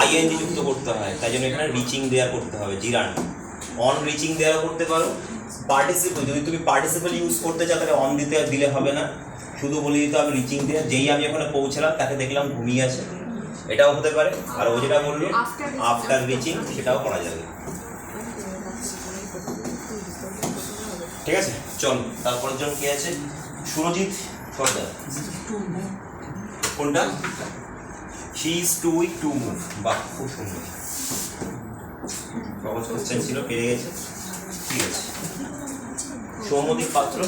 ING যুক্ত করতে হয়, তাই জন্য এখানে রিচিং দেয়ার করতে হবে, জিরান। অন রিচিং দেয়ারও করতে পারো। পার্টিসিপল, যদি তুমি পার্টিসিপল ইউজ করতে চাও তাহলে অন দিলে হবে না, শুধু বলে দিতে হবে রিচিং দেয়ার। যেই আমি ওখানে পৌঁছালাম তাকে দেখলাম ঘুমিয়ে আছে, এটাও হতে পারে। আর ও যেটা বললো আফটার রিচিং, সেটাও করা যাবে। ঠিক আছে, চল তারপরের জন কি আছে? সুরজিৎ সর্দার। কোনটা? She is too weak to move. বাহ, খুব সুন্দর। সহজ কোশ্চেন ছিল, পেরে গেছে। ঠিক আছে, সৌম্যদীপ পাত্র।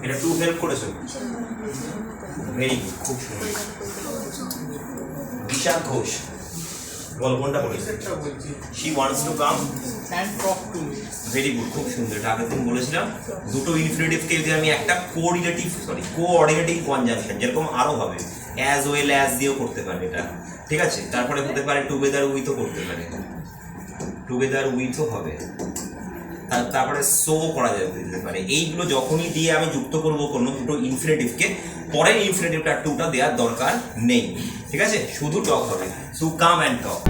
এটা টু হেল্প করেছো, ভেরি গুড, খুব সুন্দর। বিশাখ ঘোষ, বল কোনটা বলেছে? She wants to come and talk to me. Very good, খুব সুন্দর। এটা আগের দিন বলেছিলাম, দুটো ইনফিনিটিভকে যদি আমি একটা কোঅর্ডিনেটিভ কনজাংশন, যেরকম আরও হবে, অ্যাজ ওয়েল অ্যাজ দিয়েও করতে পারে এটা। ঠিক আছে, তারপরে হতে পারে টুগেদার উইথও করতে পারে, টুগেদার উইথও হবে, তারপরে সো করা যেতে পারে। এইগুলো যখনই দিয়ে আমি যুক্ত করব কোনো দুটো ইনফিনিটিভকে, পরের ইনফিনিটিভটা টুটা দেওয়ার দরকার নেই। ঠিক আছে, শুধু টক হবে, টু কাম অ্যান্ড টক।